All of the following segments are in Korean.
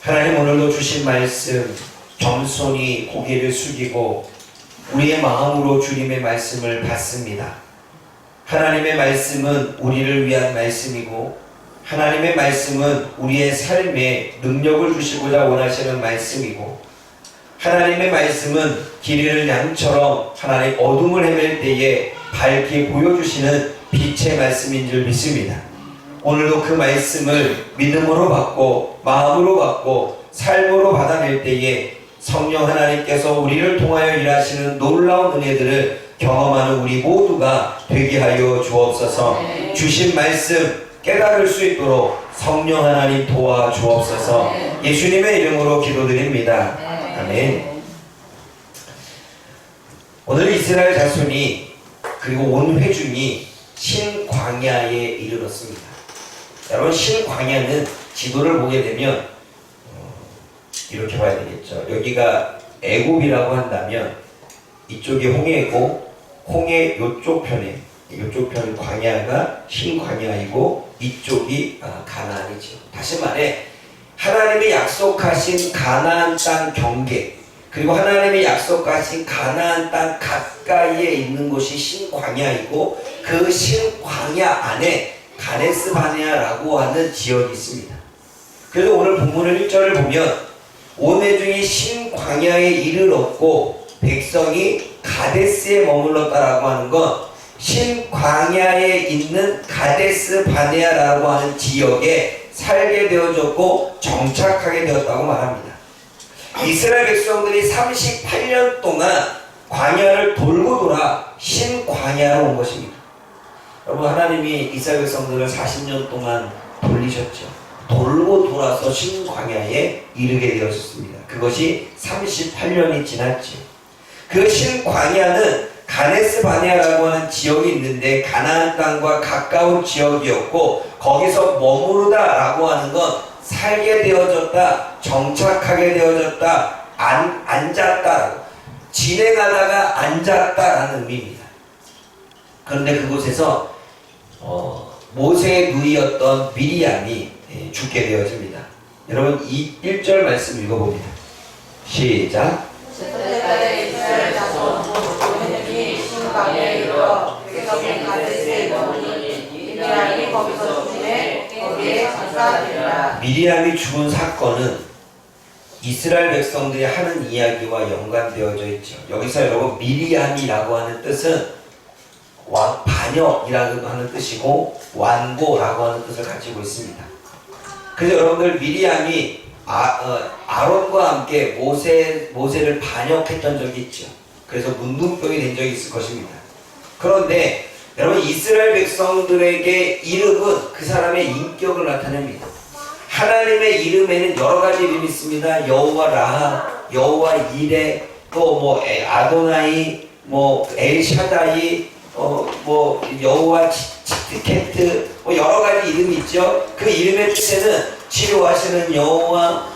하나님, 오늘도 주신 말씀 겸손히 고개를 숙이고 우리의 마음으로 주님의 말씀을 받습니다. 하나님의 말씀은 우리를 위한 말씀이고 하나님의 말씀은 우리의 삶에 능력을 주시고자 원하시는 말씀이고 하나님의 말씀은 길 잃은 양처럼 하나님 어둠을 헤맬 때에 밝게 보여주시는 빛의 말씀인 줄 믿습니다. 오늘도 그 말씀을 믿음으로 받고 마음으로 받고 삶으로 받아낼 때에 성령 하나님께서 우리를 통하여 일하시는 놀라운 은혜들을 경험하는 우리 모두가 되게 하여 주옵소서. 주신 말씀 깨달을 수 있도록 성령 하나님 도와주옵소서. 예수님의 이름으로 기도드립니다. 아멘. 오늘 이스라엘 자손이 그리고 온 회중이 신광야에 이르렀습니다. 여러분, 신광야는 지도를 보게 되면 이렇게 봐야 되겠죠. 여기가 애굽이라고 한다면 이쪽이 홍해고 홍해 요쪽 편에 요쪽 편 광야가 신광야이고 이쪽이 가나안이죠. 다시 말해 하나님이 약속하신 가나안 땅 경계 그리고 하나님이 약속하신 가나안 땅 가까이에 있는 곳이 신광야이고 그 신광야 안에 가데스 바네아라고 하는 지역이 있습니다. 그래서 오늘 본문을 1절을 보면 온 회중이 신광야에 이르렀고 백성이 가데스에 머물렀다라고 하는 건 신광야에 있는 가데스 바네아라고 하는 지역에 살게 되어졌고 정착하게 되었다고 말합니다. 이스라엘 백성들이 38년 동안 광야를 돌고 돌아 신광야로 온 것입니다. 여러분, 하나님이 이스라엘 백성들을 40년 동안 돌리셨죠. 돌고 돌아서 신광야에 이르게 되었습니다. 그것이 38년이 지났죠. 그 신광야는 가데스 바네아라고 하는 지역이 있는데 가나안 땅과 가까운 지역이었고 거기서 머무르다라고 하는 건 살게 되어졌다, 정착하게 되어졌다, 앉았다, 진행하다가 앉았다라는 의미입니다. 그런데 그곳에서 모세의 누이였던 미리암이 죽게 되어집니다. 여러분, 이 1절 말씀 읽어봅니다. 시작. 그때까지 이스라엘 자손 온 회중이 신광야에 이르러 백성이 가데스에 머무르니 미리암이 거기서 죽음에 거기에 장사되니라. 미리암이 죽은 사건은 이스라엘 백성들이 하는 이야기와 연관되어져 있죠. 여기서 여러분, 미리암이라고 하는 뜻은 반역이라고 하는 뜻이고 완고라고 하는 뜻을 가지고 있습니다. 그래서 여러분들, 미리암이 아론과 함께 모세를 반역했던 적이 있죠. 그래서 문둥병이 된 적이 있을 것입니다. 그런데 여러분, 이스라엘 백성들에게 이름은 그 사람의 인격을 나타냅니다. 하나님의 이름에는 여러 가지 이름이 있습니다. 여호와 라하, 여호와 이레, 또 아도나이, 엘샤다이, 여호와 치트케트, 여러 가지 이름이 있죠. 그 이름의 뜻에는 치료하시는 여호와,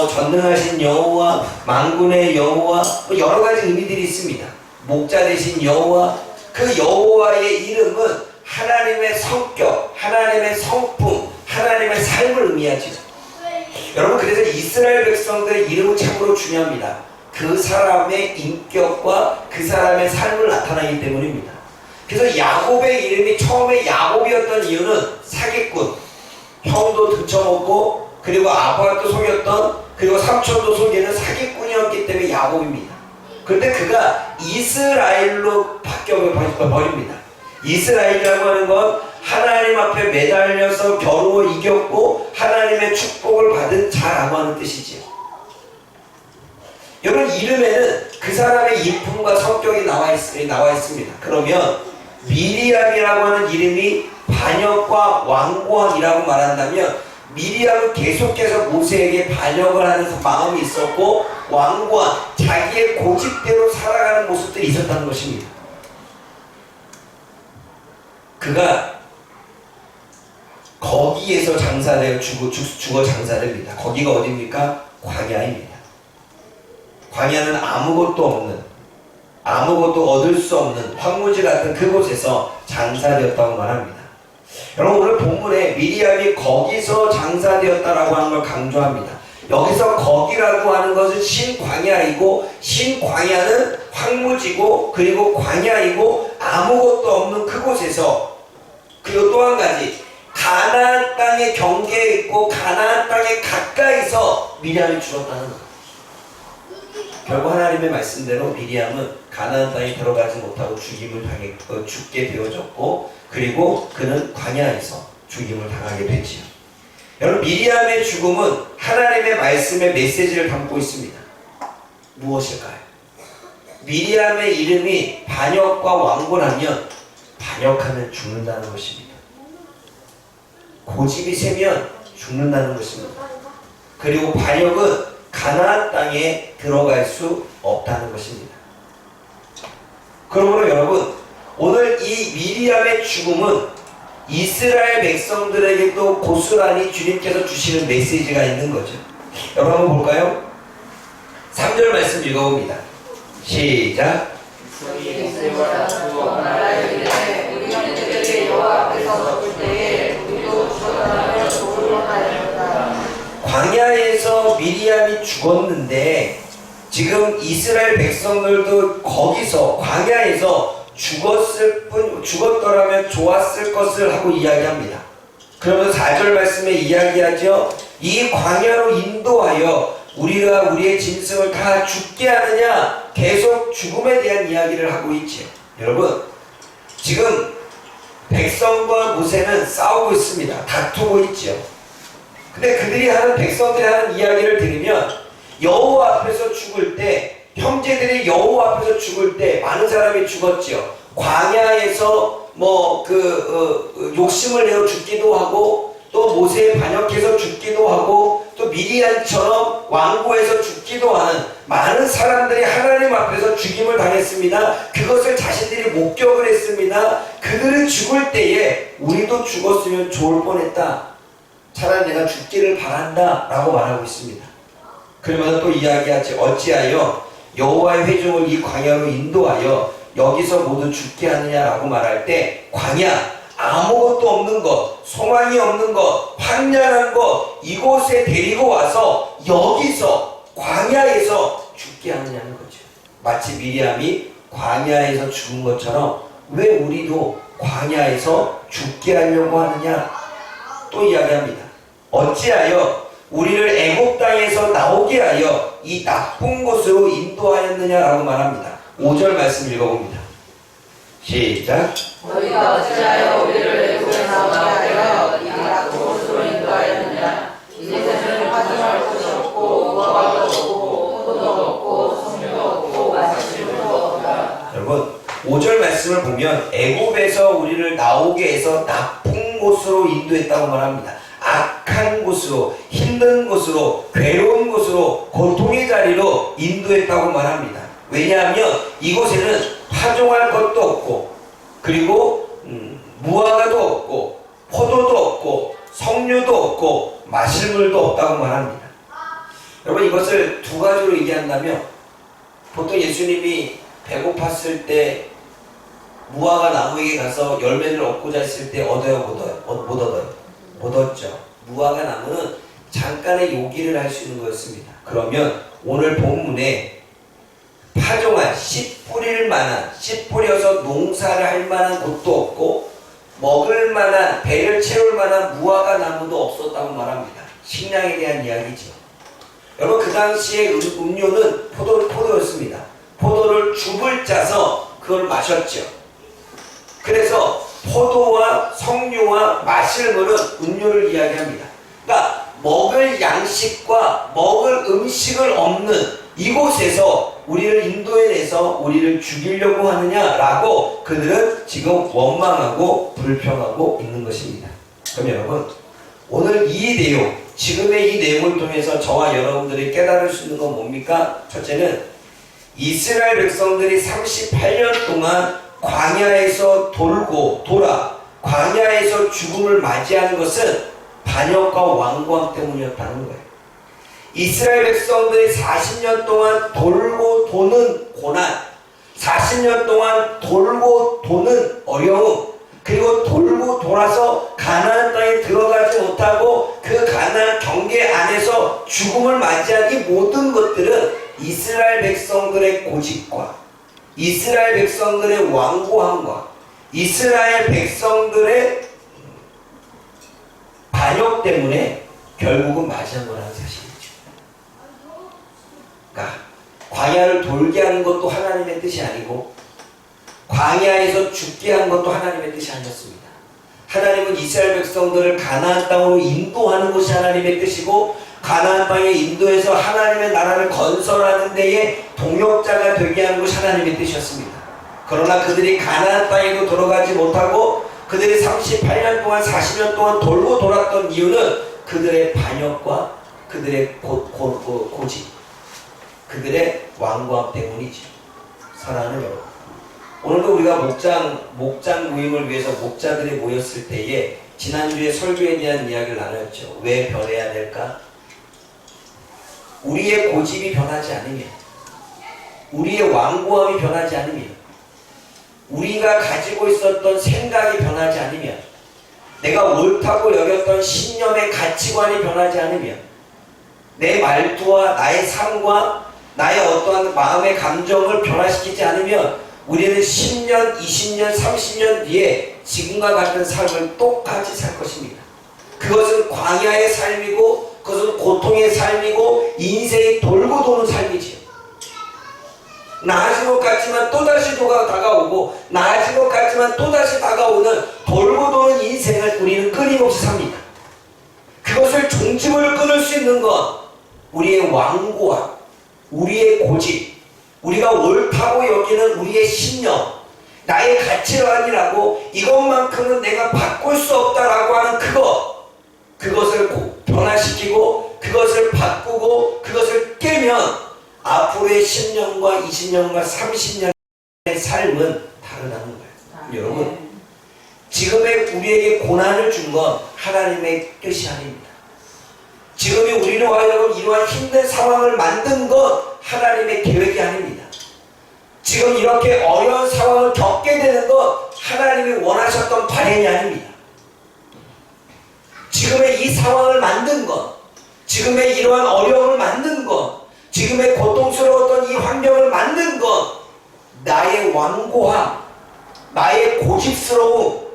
전능하신 여호와, 만군의 여호와, 여러 가지 의미들이 있습니다. 목자 되신 여호와, 그 여호와의 이름은 하나님의 성격, 하나님의 성품, 하나님의 삶을 의미하죠. 여러분, 그래서 이스라엘 백성들의 이름은 참으로 중요합니다. 그 사람의 인격과 그 사람의 삶을 나타나기 때문입니다. 그래서 야곱의 이름이 처음에 야곱이었던 이유는 사기꾼, 형도 등쳐먹고 그리고 아빠도 속였던 그리고 삼촌도 속이는 사기꾼이었기 때문에 야곱입니다. 그런데 그가 이스라엘로 바뀌어버립니다. 이스라엘이라고 하는 건 하나님 앞에 매달려서 겨루어 이겼고 하나님의 축복을 받은 자라고 하는 뜻이지요. 여러분, 이름에는 그 사람의 인품과 성격이 나와 있습니다. 그러면 미리암이라고 하는 이름이 반역과 완고함이라고 말한다면 미리암은 계속해서 모세에게 반역을 하는 마음이 있었고 완고함, 자기의 고집대로 살아가는 모습들이 있었다는 것입니다. 그가 거기에서 죽어 장사됩니다. 거기가 어디입니까? 광야입니다. 광야는 아무것도 없는, 아무것도 얻을 수 없는 황무지 같은 그곳에서 장사되었다고 말합니다. 여러분, 오늘 본문에 미리암이 거기서 장사되었다라고 하는 걸 강조합니다. 여기서 거기라고 하는 것은 신광야이고, 신광야는 황무지고, 그리고 광야이고 아무것도 없는 그곳에서, 그리고 또 한 가지, 가나안 땅의 경계에 있고 가나안 땅에 가까이서 미리암이 죽었다는 것. 결국 하나님의 말씀대로 미리암은 가나안 땅에 들어가지 못하고 죽게 되어졌고, 그리고 그는 광야에서 죽임을 당하게 되지요. 여러분, 미리암의 죽음은 하나님의 말씀의 메시지를 담고 있습니다. 무엇일까요? 미리암의 이름이 반역과 왕고라면 반역하면 죽는다는 것입니다. 고집이 세면 죽는다는 것입니다. 그리고 반역은 가나안 땅에 들어갈 수 없다는 것입니다. 그러므로 여러분, 오늘 이 미리암의 죽음은 이스라엘 백성들에게도 고스란히 주님께서 주시는 메시지가 있는 거죠. 여러분 한번 볼까요? 3절 말씀 읽어봅니다. 시작. 광야에서 미리암이 죽었는데 지금 이스라엘 백성들도 거기서 광야에서 죽었더라면 좋았을 것을 하고 이야기합니다. 그러면서 4절 말씀에 이야기하죠. 이 광야로 인도하여 우리가 우리의 짐승을 다 죽게 하느냐, 계속 죽음에 대한 이야기를 하고 있죠. 여러분, 지금 백성과 모세는 싸우고 있습니다. 다투고 있죠. 근데 백성들이 하는 이야기를 들으면, 여호와 앞에서 죽을 때, 형제들이 여호와 앞에서 죽을 때 많은 사람이 죽었죠. 광야에서 욕심을 내어 죽기도 하고, 또 모세에 반역해서 죽기도 하고, 또 미디안처럼 왕고에서 죽기도 하는 많은 사람들이 하나님 앞에서 죽임을 당했습니다. 그것을 자신들이 목격을 했습니다. 그들은 죽을 때에 우리도 죽었으면 좋을 뻔했다, 차라리 내가 죽기를 바란다 라고 말하고 있습니다. 그러면서 또 이야기하지, 어찌하여 여호와의 회중을 이 광야로 인도하여 여기서 모두 죽게 하느냐라고 말할 때, 광야, 아무것도 없는 것, 소망이 없는 것, 황량한 것, 이곳에 데리고 와서 여기서 광야에서 죽게 하느냐는 거죠. 마치 미리암이 광야에서 죽은 것처럼 왜 우리도 광야에서 죽게 하려고 하느냐 또 이야기합니다. 어찌하여 우리를 애굽 땅에서 나오게 하여 이 나쁜 곳으로 인도하였느냐라고 말합니다. 5절 말씀 읽어봅니다. 시작. 너희가 어찌하여 우리를 애굽에 나오게 하여 이 나쁜 곳으로 인도하였느냐. 이곳에는 파종할 곳이 없고 무화과도 없고 포도도 없고 석류도 없고 마실물도 없다. 여러분, 5절 말씀을 보면 애굽에서 우리를 나오게 해서 나쁜 곳으로 인도했다고 말합니다. 악한 곳으로, 힘든 곳으로, 괴로운 곳으로, 고통의 자리로 인도했다고 말합니다. 왜냐하면 이곳에는 파종할 것도 없고, 그리고 무화과도 없고, 포도도 없고, 석류도 없고, 마실 물도 없다고 말합니다. 여러분, 이것을 두 가지로 얘기한다면, 보통 예수님이 배고팠을 때 무화과 나무에게 가서 열매를 얻고자 했을 때 얻어요, 못 얻어요? 못 얻죠. 무화과 나무는 잠깐의 요기를 할 수 있는 거였습니다. 그러면 오늘 본문에 파종할, 씨 뿌릴 만한, 씨 뿌려서 농사를 할 만한 곳도 없고, 먹을 만한, 배를 채울 만한 무화과 나무도 없었다고 말합니다. 식량에 대한 이야기죠. 여러분, 그 당시에 음료는 포도였습니다. 포도를 줍을 짜서 그걸 마셨죠. 그래서 포도와 석류와 마실 물은 음료를 이야기합니다. 그러니까 먹을 양식과 먹을 음식을 없는 이곳에서 우리를 인도해내서 우리를 죽이려고 하느냐라고 그들은 지금 원망하고 불평하고 있는 것입니다. 그럼 여러분, 오늘 이 내용, 지금의 이 내용을 통해서 저와 여러분들이 깨달을 수 있는 건 뭡니까? 첫째는 이스라엘 백성들이 38년 동안 광야에서 돌아 광야에서 죽음을 맞이하는 것은 반역과 완고함 때문이었다는 거예요. 이스라엘 백성들이 40년 동안 돌고 도는 고난, 40년 동안 돌고 도는 어려움, 그리고 돌고 돌아서 가나안 땅에 들어가지 못하고 그 가나안 경계 안에서 죽음을 맞이한 이 모든 것들은 이스라엘 백성들의 고집과 이스라엘 백성들의 완고함과 이스라엘 백성들의 반역 때문에 결국은 맞이한 거라는 사실이죠. 그러니까 광야를 돌게 하는 것도 하나님의 뜻이 아니고 광야에서 죽게 한 것도 하나님의 뜻이 아니었습니다. 하나님은 이스라엘 백성들을 가나안 땅으로 인도하는 것이 하나님의 뜻이고 가나안 땅에 인도해서 하나님의 나라를 건설하는 데에 동역자가 되게 하는 것이 하나님의 뜻이었습니다. 그러나 그들이 가나안 땅에도 들어가지 못하고 그들이 38년 동안 40년 동안 돌고 돌았던 이유는 그들의 반역과 그들의 고집, 그들의 완고함 때문이죠. 사랑하는 여러분, 오늘도 우리가 목장 모임을 위해서 목자들이 모였을 때에 지난주에 설교에 대한 이야기를 나눴죠. 왜 변해야 될까? 우리의 고집이 변하지 않으면, 우리의 완고함이 변하지 않으면, 우리가 가지고 있었던 생각이 변하지 않으면, 내가 옳다고 여겼던 신념의 가치관이 변하지 않으면, 내 말투와 나의 삶과 나의 어떠한 마음의 감정을 변화시키지 않으면 우리는 10년, 20년, 30년 뒤에 지금과 같은 삶을 똑같이 살 것입니다. 그것은 광야의 삶이고 그것은 고통의 삶이고 인생이 돌고 도는 삶이지요. 나아진 것 같지만 또다시 다가오고 나아진 것 같지만 또다시 다가오는 돌고 도는 인생을 우리는 끊임없이 삽니다. 그것을 종집을 끊을 수 있는 건 우리의 완고함, 우리의 고집, 우리가 옳다고 여기는 우리의 신념, 나의 가치관이라고 이것만큼은 내가 바꿀 수 없다라고 하는 그것을 변화시키고 그것을 바꾸고 그것을 깨면 앞으로의 10년과 20년과 30년의 삶은 다르다는 거예요. 여러분, 지금의 우리에게 고난을 준 건 하나님의 뜻이 아닙니다. 지금이 우리로 하여금 이러한 힘든 상황을 만든 건 하나님의 계획이 아닙니다. 지금 이렇게 어려운 상황을 겪게 되는 건 하나님이 원하셨던 바람이 아닙니다. 지금의 이 상황을 만든 것, 지금의 이러한 어려움을 만든 것, 지금의 고통스러웠던 이 환경을 만든 것, 나의 완고함, 나의 고집스러움,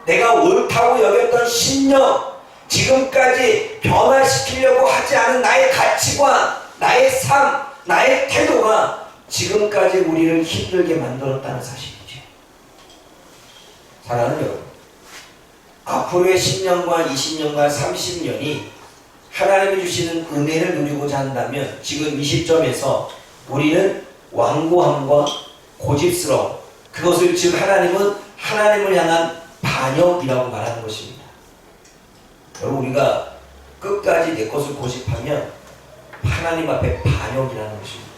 내가 옳다고 여겼던 신념, 지금까지 변화시키려고 하지 않은 나의 가치관, 나의 삶, 나의 태도가 지금까지 우리를 힘들게 만들었다는 사실이죠. 사랑하는 여러분, 앞으로의 10년과 20년과 30년이 하나님이 주시는 은혜를 누리고자 한다면 지금 이 시점에서 우리는 완고함과 고집스러움, 그것을 즉 하나님은 하나님을 향한 반역이라고 말하는 것입니다. 여러분, 우리가 끝까지 내 것을 고집하면 하나님 앞에 반역이라는 것입니다.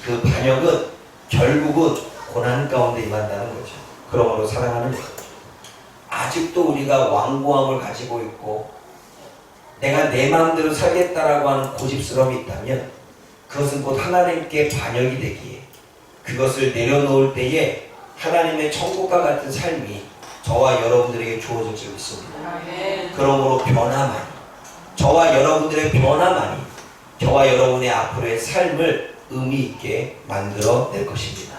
그 반역은 결국은 고난 가운데 임한다는 거죠. 그러므로 사랑하는 여러분, 아직도 우리가 완고함을 가지고 있고 내가 내 마음대로 살겠다라고 하는 고집스러움이 있다면 그것은 곧 하나님께 반역이 되기에 그것을 내려놓을 때에 하나님의 천국과 같은 삶이 저와 여러분들에게 주어질 줄 믿습니다. 그러므로 변화만이, 저와 여러분들의 변화만이 저와 여러분의 앞으로의 삶을 의미 있게 만들어낼 것입니다.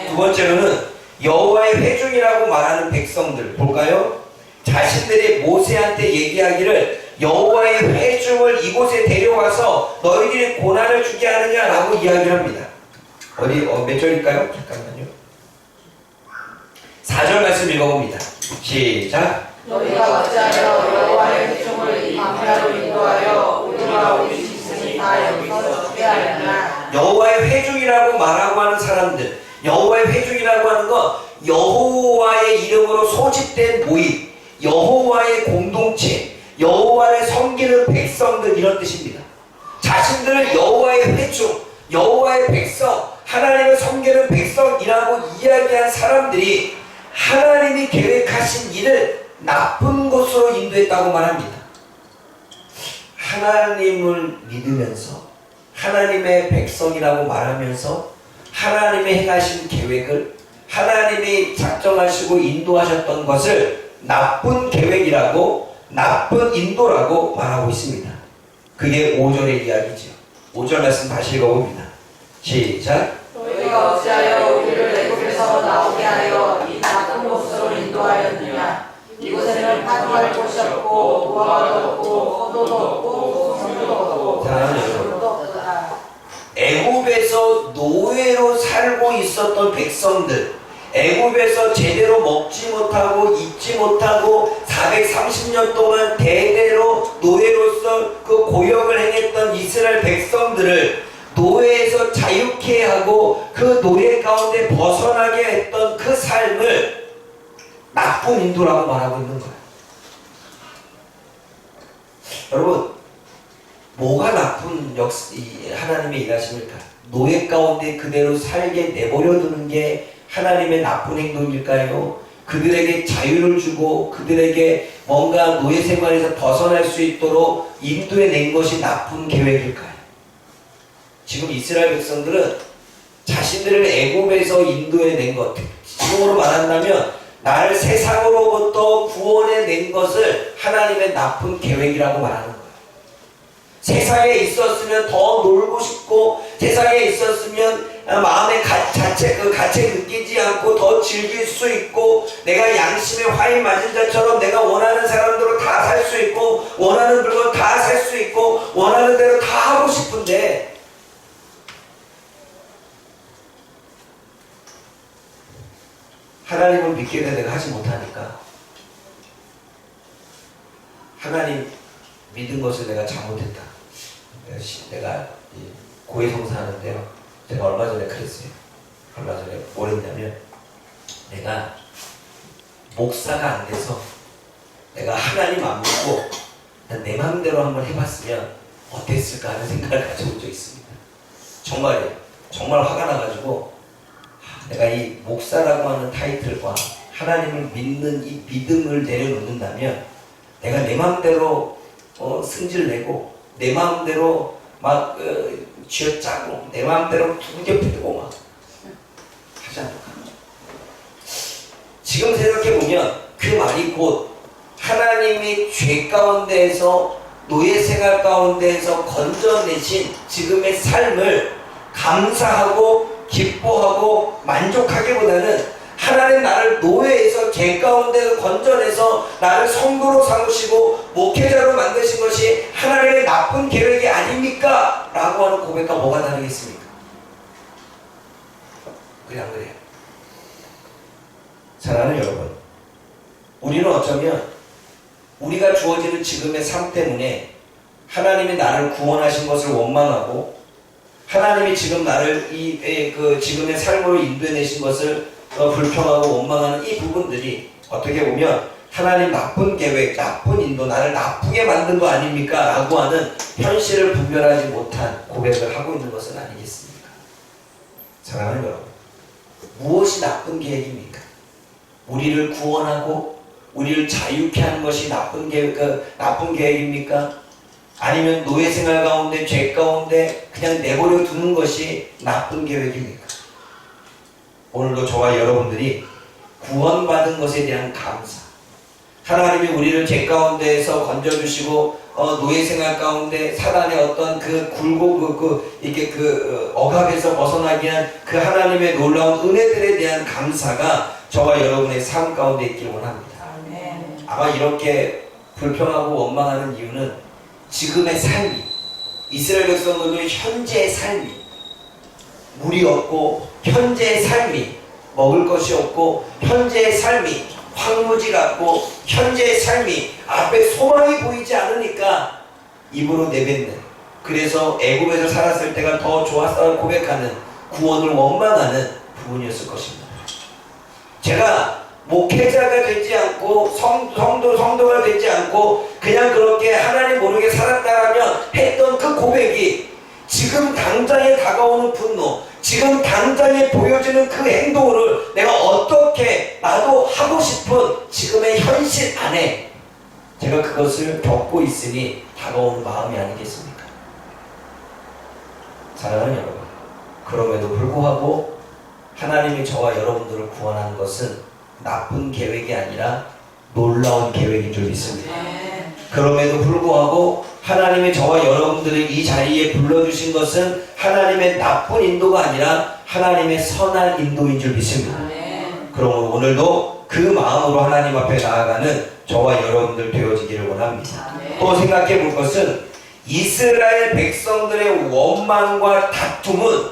두 번째로는 여호와의 회중이라고 말하는 백성들 볼까요? 자신들이 모세한테 얘기하기를 여호와의 회중을 이곳에 데려와서 너희들이 고난을 주게 하느냐라고 이야기를 합니다. 몇 절일까요? 잠깐만요. 4절 말씀 읽어봅니다. 시작. 너희가 어찌하여 여호와의 회중을 이 광야로 인도하여 우리가 우리 짐승이 다 여기서 죽게 하느냐. 여호와의 회중이라고 말하고 하는 사람들, 여호와의 회중이라고 하는 건 여호와의 이름으로 소집된 모임, 여호와의 공동체, 여호와를 섬기는 백성들, 이런 뜻입니다. 자신들을 여호와의 회중, 여호와의 백성, 하나님을 섬기는 백성이라고 이야기한 사람들이 하나님이 계획하신 일을 나쁜 곳으로 인도했다고 말합니다. 하나님을 믿으면서 하나님의 백성이라고 말하면서 하나님의 행하신 계획을 하나님이 작정하시고 인도하셨던 것을 나쁜 계획이라고, 나쁜 인도라고 말하고 있습니다. 그게 5절의 이야기죠. 5절 말씀 다시 읽어봅니다. 시작. 너희가 어찌하여 우리를 애굽에서 나오게 하여 이 나쁜 곳으로 인도하였느냐. 이곳에는 파종할 곳이 없고 무화과도 없고 포도도 없고 송주도 없고 물도 없더라. 애굽에서 노예로 살고 있었던 백성들, 애굽에서 제대로 먹지 못하고 입지 못하고 430년 동안 대대로 노예로서 그 고역을 행했던 이스라엘 백성들을 노예에서 자유케 하고 그 노예 가운데 벗어나게 했던 그 삶을 나쁜 인도라고 말하고 있는 거예요. 여러분, 뭐가 나쁜 하나님의 일하심일까? 노예 가운데 그대로 살게 내버려 두는 게 하나님의 나쁜 행동일까요? 그들에게 자유를 주고 그들에게 뭔가 노예 생활에서 벗어날 수 있도록 인도해 낸 것이 나쁜 계획일까요? 지금 이스라엘 백성들은 자신들을 애굽에서 인도해 낸 것, 지금으로 말한다면 나를 세상으로부터 구원해 낸 것을 하나님의 나쁜 계획이라고 말하는 거예요. 세상에 있었으면 더 놀고 싶고, 세상에 있었으면 마음의 가책 느끼지 않고 더 즐길 수 있고, 내가 양심에 화이 맞은 자처럼 내가 원하는 사람대로 다 살 수 있고, 원하는 물건 다 살 수 있고, 원하는 대로 다 하고 싶은데, 하나님을 믿게 돼 내가 하지 못하니까 하나님 믿은 것을 내가 잘못했다. 내가 고해성사하는데요. 제가 얼마 전에 그랬어요. 얼마 전에 뭘 했냐면 내가 목사가 안 돼서 내가 하나님 안 믿고 내 마음대로 한번 해봤으면 어땠을까 하는 생각을 가져본 적이 있습니다. 정말이에요. 정말 화가 나가지고 내가 이 목사라고 하는 타이틀과 하나님을 믿는 이 믿음을 내려놓는다면 내가 내 마음대로 승질내고 내 마음대로 막 쥐어짜고 내 마음대로 두개 패고 막 하지 않을까. 지금 생각해보면 그 말이 곧 하나님이 죄 가운데에서 노예 생활 가운데에서 건져내신 지금의 삶을 감사하고 기뻐하고 만족하기보다는 하나님 나를 노예에서 죄 가운데 건져내서 나를 성도로 삼으시고 목회자로 만드신 것이 하나님의 나쁜 계획이 아닙니까? 라고 하는 고백과 뭐가 다르겠습니까? 그래 안 그래요? 사랑하는 여러분, 우리는 어쩌면 우리가 주어지는 지금의 삶 때문에 하나님이 나를 구원하신 것을 원망하고 하나님이 지금 나를 지금의 삶으로 인도해내신 것을 불평하고 원망하는 이 부분들이 어떻게 보면 하나님 나쁜 계획, 나쁜 인도, 나를 나쁘게 만든 거 아닙니까? 라고 하는 현실을 분별하지 못한 고백을 하고 있는 것은 아니겠습니까? 사랑하는 여러분, 무엇이 나쁜 계획입니까? 우리를 구원하고 우리를 자유케 하는 것이 나쁜 계획입니까? 아니면 노예 생활 가운데 죄 가운데 그냥 내버려 두는 것이 나쁜 계획입니까? 오늘도 저와 여러분들이 구원받은 것에 대한 감사, 하나님이 우리를 죄 가운데에서 건져주시고 노예 생활 가운데 사단의 어떤 억압에서 벗어나게 한 그 하나님의 놀라운 은혜들에 대한 감사가 저와 여러분의 삶 가운데 있길 원합니다. 아마 이렇게 불평하고 원망하는 이유는 지금의 삶이, 이스라엘 백성들의 현재의 삶이, 물이 없고 현재의 삶이 먹을 것이 없고 현재의 삶이 황무지 같고 현재의 삶이 앞에 소망이 보이지 않으니까 입으로 내뱉는, 그래서 애굽에서 살았을 때가 더 좋았다고 고백하는, 구원을 원망하는 부분이었을 것입니다. 제가 목회자가 되지 않고 성도가 되지 않고 그냥 그렇게 하나님 모르게 살았다라면 했던 그 고백이 지금 당장에 다가오는 분노, 지금 당장에 보여지는 그 행동을 내가 어떻게 나도 하고 싶은 지금의 현실 안에 제가 그것을 겪고 있으니 다가오는 마음이 아니겠습니까? 사랑하는 여러분, 그럼에도 불구하고 하나님이 저와 여러분들을 구원한 것은 나쁜 계획이 아니라 놀라운 계획인 줄 믿습니다. 그럼에도 불구하고 하나님의 저와 여러분들을 이 자리에 불러주신 것은 하나님의 나쁜 인도가 아니라 하나님의 선한 인도인 줄 믿습니다. 그러므로 오늘도 그 마음으로 하나님 앞에 나아가는 저와 여러분들 되어지기를 원합니다. 또 생각해 볼 것은 이스라엘 백성들의 원망과 다툼은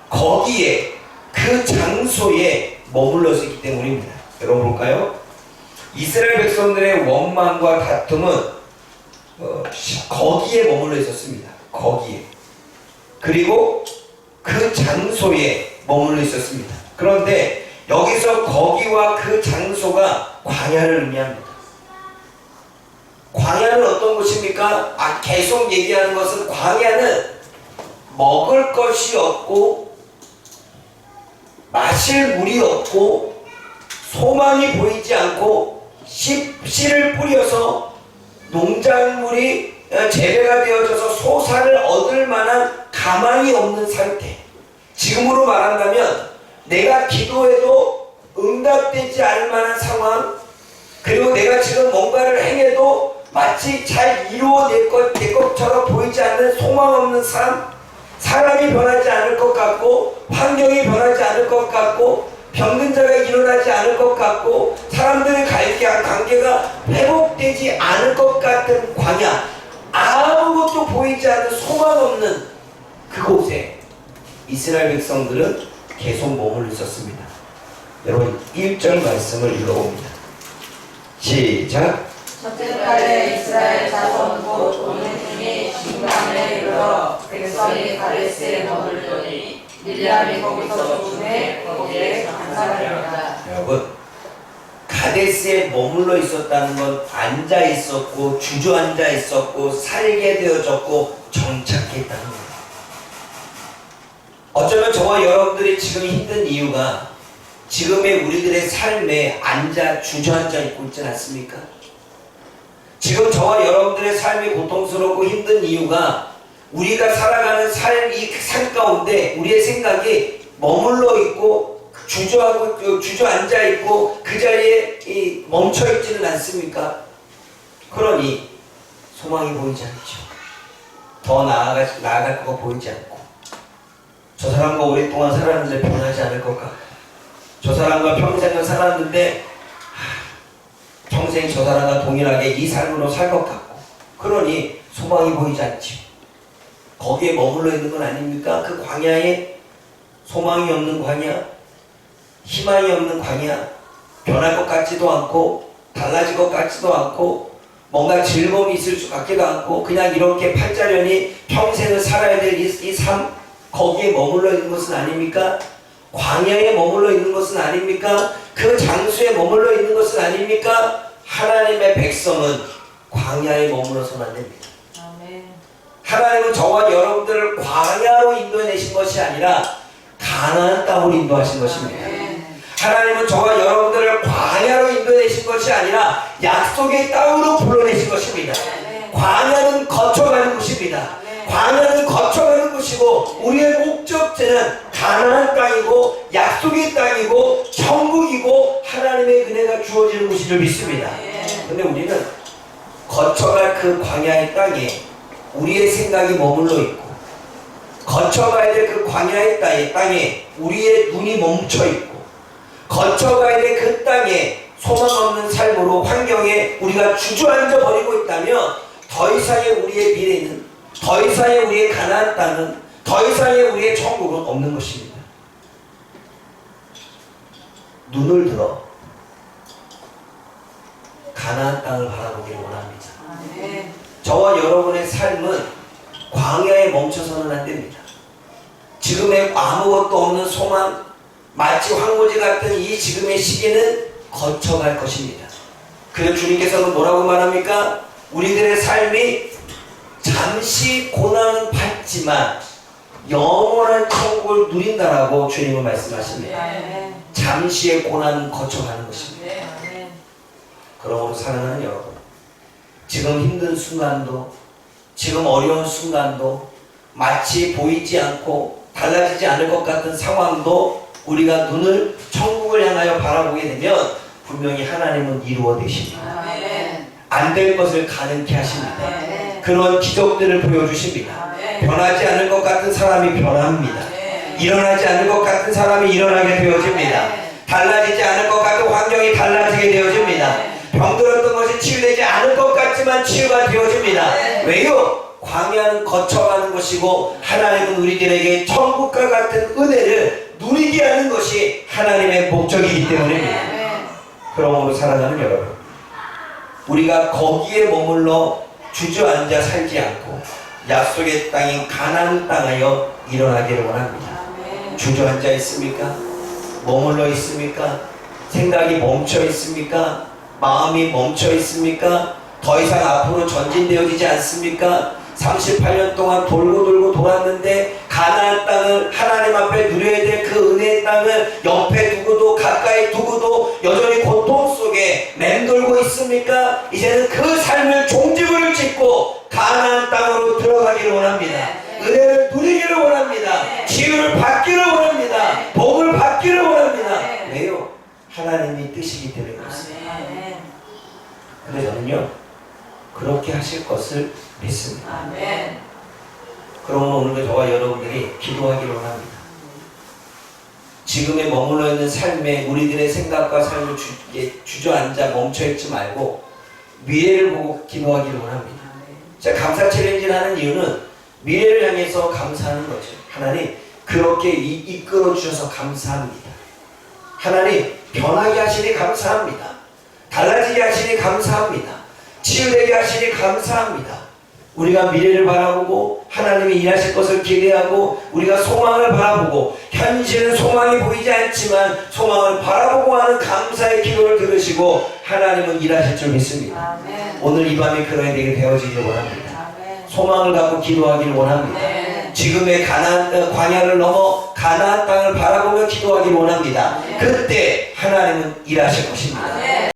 거기에 그 장소에 머물러 있기 때문입니다. 여러분 볼까요? 이스라엘 백성들의 원망과 다툼은 거기에 머물러 있었습니다. 거기에. 그리고 그 장소에 머물러 있었습니다. 그런데 여기서 거기와 그 장소가 광야를 의미합니다. 광야는 어떤 곳입니까? 계속 얘기하는 것은 광야는 먹을 것이 없고 마실 물이 없고 소망이 보이지 않고 씨를 뿌려서 농작물이 재배가 되어져서 소사를 얻을 만한 가망이 없는 상태. 지금으로 말한다면 내가 기도해도 응답되지 않을 만한 상황, 그리고 내가 지금 뭔가를 행해도 마치 잘 이루어낼 것처럼 보이지 않는 소망 없는 삶, 사람이 변하지 않을 것 같고 환경이 변하지 않을 것 같고 병든 자가 일어나지 않을 것 같고 사람들의 관계가 회복되지 않을 것 같은 광야, 아무것도 보이지 않는 소망 없는 그곳에 이스라엘 백성들은 계속 머물러 있었습니다. 여러분 1절 말씀을 읽어봅니다. 시작. 첫째 달에 이스라엘 자손 곧 오는 중이 신강에 이르러 백성이 가데스에 머물더니 밀리암이 거기서 죽음에 거기에 장사하리라. 여러분 가데스에 머물러 있었다는 건 앉아 있었고 주저앉아 있었고 살게 되어졌고 정착했다는 거예요. 어쩌면 저와 여러분들이 지금 힘든 이유가 지금의 우리들의 삶에 주저앉아 있고 있지 않습니까? 지금 저와 여러분들의 삶이 고통스럽고 힘든 이유가 우리가 살아가는 이 삶 가운데 우리의 생각이 머물러 있고 주저앉아 있고 그 자리에 멈춰 있지는 않습니까? 그러니 소망이 보이지 않죠. 더 나아갈 거가 보이지 않고 저 사람과 오랫동안 살았는데 변하지 않을 것 같고 저 사람과 평생을 살았는데 평생 저 사람과 동일하게 이 삶으로 살 것 같고 그러니 소망이 보이지 않죠. 거기에 머물러 있는 건 아닙니까? 그 광야에 소망이 없는 광야, 희망이 없는 광야, 변할 것 같지도 않고 달라질 것 같지도 않고 뭔가 즐거움이 있을 것 같기도 않고 그냥 이렇게 팔자련이 평생을 살아야 될 이 삶, 거기에 머물러 있는 것은 아닙니까? 광야에 머물러 있는 것은 아닙니까? 그 장소에 머물러 있는 것은 아닙니까? 하나님의 백성은 광야에 머물러서는 안 됩니다. 하나님은 저와 여러분들을 광야로 인도해내신 것이 아니라 가나안 땅으로 인도하신 것입니다. 하나님은 저와 여러분들을 광야로 인도해내신 것이 아니라 약속의 땅으로 불러내신 것입니다. 광야는 거쳐가는 곳입니다. 광야는 거쳐가는 곳이고 우리의 목적지는 가나안 땅이고 약속의 땅이고 천국이고 하나님의 은혜가 주어지는 곳인 줄 믿습니다. 근데 우리는 거쳐갈 그 광야의 땅에 우리의 생각이 머물러 있고 거쳐가야 될 그 광야의 땅에 우리의 눈이 멈춰 있고 거쳐가야 될 그 땅에 소망 없는 삶으로 환경에 우리가 주저앉아 버리고 있다면 더 이상의 우리의 미래는, 더 이상의 우리의 가나안 땅은, 더 이상의 우리의 천국은 없는 것입니다. 눈을 들어 가나안 땅을 바라보길 원합니다. 저와 여러분의 삶은 광야에 멈춰서는 안 됩니다. 지금의 아무것도 없는 소망, 마치 황무지 같은 이 지금의 시기는 거쳐갈 것입니다. 그래서 주님께서는 뭐라고 말합니까? 우리들의 삶이 잠시 고난은 받지만 영원한 천국을 누린다라고 주님은 말씀하십니다. 잠시의 고난은 거쳐가는 것입니다. 그러므로 사랑하는 여러분, 지금 힘든 순간도, 지금 어려운 순간도, 마치 보이지 않고 달라지지 않을 것 같은 상황도 우리가 천국을 향하여 바라보게 되면 분명히 하나님은 이루어내십니다. 안 될 것을 가능케 하십니다. 네. 그런 기적들을 보여주십니다. 네. 변하지 않을 것 같은 사람이 변합니다. 네. 일어나지 않을 것 같은 사람이 일어나게 되어집니다. 달라지지 않을 것 같은 환경이 달라지게 되어집니다. 병들었던 것이 치유되지 않을 것 같지만 치유가 되어집니다. 왜요? 광야는 거쳐가는 것이고 하나님은 우리들에게 천국과 같은 은혜를 누리게 하는 것이 하나님의 목적이기 때문입니다. 그러므로 사랑하는 여러분, 우리가 거기에 머물러 주저앉아 살지 않고 약속의 땅인 가나안 땅하여 일어나기를 원합니다. 주저앉아 있습니까? 머물러 있습니까? 생각이 멈춰 있습니까? 마음이 멈춰 있습니까? 더 이상 앞으로 전진되어지지 않습니까? 38년 동안 돌고 돌았는데 가나안 땅을 하나님 앞에 누려야 될 그 은혜의 땅을 옆에 두고도 가까이 두고도 여전히 고통 속에 맴돌고 있습니까? 이제는 그 삶을 종지부를 짓고 가나안 땅으로 들어가기를 원합니다. 은혜를 누리기를 원합니다. 치유를 받기를 원합니다. 복을 받기를 원합니다. 왜요? 하나님이 뜻이기 때문에 그렇습니다. 근데 저는요, 그렇게 하실 것을 믿습니다. 그러므로 오늘도 저와 여러분들이 기도하기를 원합니다. 지금에 머물러 있는 삶에 우리들의 생각과 삶을 주저앉아 멈춰있지 말고 미래를 보고 기도하기를 원합니다. 제가 감사 챌린지를 하는 이유는 미래를 향해서 감사하는 거죠. 하나님, 그렇게 이끌어 주셔서 감사합니다. 하나님, 변하게 하시니 감사합니다. 달라지게 하시니 감사합니다. 치유되게 하시니 감사합니다. 우리가 미래를 바라보고 하나님이 일하실 것을 기대하고 우리가 소망을 바라보고 현실은 소망이 보이지 않지만 소망을 바라보고 하는 감사의 기도를 들으시고 하나님은 일하실 줄 믿습니다. 오늘 이 밤이 그러야 되게 되어지기를 원합니다. 소망을 갖고 기도하기를 원합니다. 지금의 가나안 광야를 넘어 가나안 땅을 바라보며 기도하기를 원합니다. 그때 하나님은 일하실 것입니다.